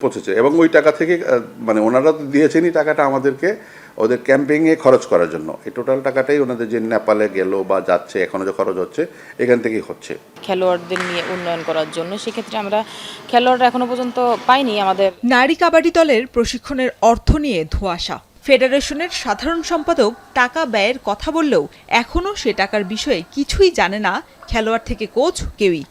পৌঁছেছে এবং ওই টাকা থেকে মানে ওনারা তো দিয়েছেনই টাকাটা আমাদেরকে ওদের ক্যাম্পিংয়ে খরচ করার জন্য। এই টোটাল টাকাটাই ওনাদের যে নেপালে গেল বা যাচ্ছে এখনও যে খরচ হচ্ছে এখান থেকেই হচ্ছে খেলোয়াড়দের নিয়ে উন্নয়ন করার জন্য। সেক্ষেত্রে আমরা খেলোয়াড়রা এখনো পর্যন্ত পাইনি। আমাদের নারী কাবাডি দলের প্রশিক্ষণের অর্থ নিয়ে ধোঁয়াশা। ফেডারেশনের সাধারণ সম্পাদক টাকা ব্যয়ের কথা বললেও এখনও সে টাকার বিষয়ে কিছুই জানে না খেলোয়াড় থেকে কোচ কেউই।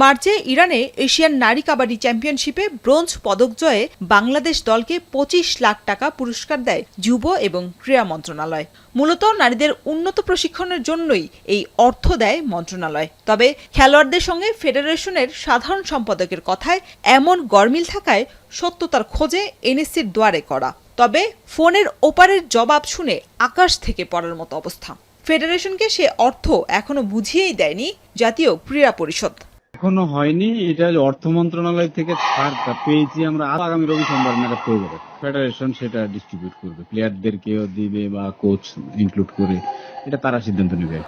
মার্চে ইরানে এশিয়ান নারী কাবাডি চ্যাম্পিয়নশিপে ব্রোঞ্জ পদক জয়ে বাংলাদেশ দলকে 25 লাখ টাকা পুরস্কার দেয় যুব এবং ক্রীড়া মন্ত্রণালয়। মূলত নারীদের উন্নত প্রশিক্ষণের জন্যই এই অর্থ দেয় মন্ত্রণালয়। তবে খেলোয়াড়দের সঙ্গে ফেডারেশনের সাধারণ সম্পাদকের কথায় এমন গরমিল থাকায় সত্যতার খোঁজে এনএসসির দুয়ারে করা। তবে ফোনের ওপারের জবাব শুনে আকাশ থেকে পড়ার মতো অবস্থা। ফেডারেশনকে সে অর্থ এখনো বুঝিয়েই দেয়নি জাতীয় ক্রীড়া পরিষদ। এখনো হয়নি, এটা অর্থ মন্ত্রণালয় থেকে ছাড়টা পেয়েছি আমরা, আগামী রবি সোমবার নাগাদ পেয়ে যাবে। ফেডারেশন সেটা ডিস্ট্রিবিউট করবে, প্লেয়ারদেরকেও দিবে বা কোচ ইনক্লুড করে, এটা তারা সিদ্ধান্ত নেবে।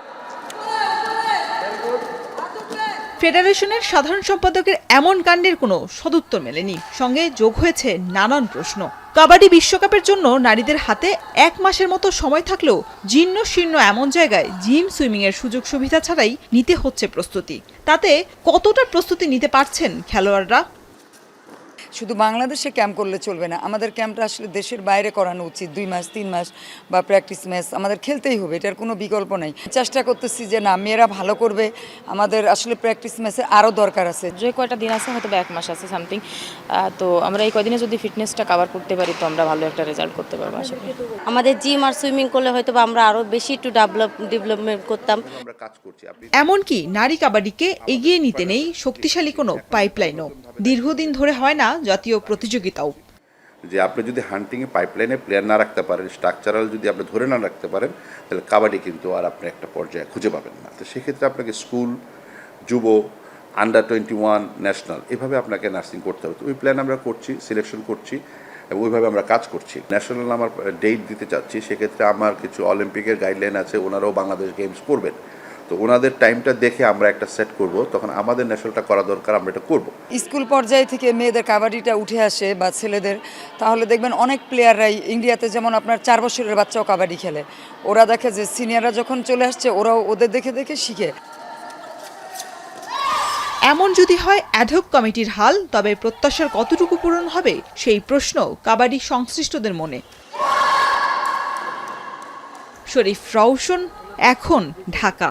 ফেডারেশনের সাধারণ সম্পাদকের এমন কাণ্ডের কোনো সদুত্তর মেলেনি, সঙ্গে যোগ হয়েছে নানান প্রশ্ন। কাবাডি বিশ্বকাপের জন্য নারীদের হাতে 1 মাসের মতো সময় থাকলেও জীর্ণ শীর্ণ এমন জায়গায় জিম সুইমিং এর সুযোগ সুবিধা ছাড়াই নিতে হচ্ছে প্রস্তুতি। তাতে কতটা প্রস্তুতি নিতে পারছেন খেলোয়াড়রা? শুধু বাংলাদেশে ক্যাম্প করলে চলবে না, আমাদের ক্যাম্পটা আসলে দেশের বাইরে করানো উচিত। 2 মাস 3 মাস বা প্র্যাকটিস ম্যাচ আমাদের খেলতেই হবে, এটার কোনো বিকল্প নেই। চেষ্টা করতেছি যে না, মেয়েরা ভালো করবে, আমাদের আসলে প্র্যাকটিস ম্যাচে আরও দরকার আছে। যে কয়টা দিন আছে, হয়তো 1 মাস আছে সামথিং, তো আমরা এই কয়দিনে যদি ফিটনেসটা কভার করতে পারি তো আমরা ভালো একটা রেজাল্ট করতে পারবো আশা করি। আমাদের জিম আর সুইমিং করলে হয়তো আমরা আরো বেশি একটু ডেভেলপমেন্ট করতাম। এমনকি নারী কাবাডিকে এগিয়ে নিতে নেই শক্তিশালী কোনো পাইপলাইনও। দীর্ঘদিন ধরে হয় না জাতীয় প্রতিযোগিতাও। যে আপনি যদি হান্টিংয়ে পাইপলাইনে প্লেয়ার না রাখতে পারেন, স্ট্রাকচারাল যদি আপনি ধরে না রাখতে পারেন, তাহলে কাবাডি কিন্তু আর আপনি একটা পর্যায়ে খুঁজে পাবেন না। তো সেক্ষেত্রে আপনাকে স্কুল, যুব, আন্ডার 21, ন্যাশনাল, এভাবে আপনাকে নার্সিং করতে হবে। তো ওই প্ল্যান আমরা করছি, সিলেকশন করছি এবং ওইভাবে আমরা কাজ করছি। ন্যাশনাল আমার ডেট দিতে চাচ্ছি, সেক্ষেত্রে আমার কিছু অলিম্পিকের গাইডলাইন আছে, ওনারাও বাংলাদেশ গেমস করবেন। তো ওনাদের টাইমটা দেখে আমরা একটা সেট করব, তখন আমাদের ন্যাশনালটা করা দরকার, আমরা এটা করব। স্কুল পর্যায়ে থেকে মেয়েদের কাবাডিটা উঠে আসে বা ছেলেদের, তাহলে দেখবেন অনেক প্লেয়াররাই ইন্ডিয়াতে যেমন আপনার 4 বছরের বাচ্চাও কাবাডি খেলে। ওরা দেখে যে সিনিয়ররা যখন চলে আসছে ওরাও ওদের দেখে দেখে শিখে। এমন যদি হয় অ্যাডহক কমিটির হাল, তবে প্রত্যাশার কতটুকু পূরণ হবে সেই প্রশ্ন কাবাডি সংশ্লিষ্টদের মনে। শরীফ রওশন, এখন, ঢাকা।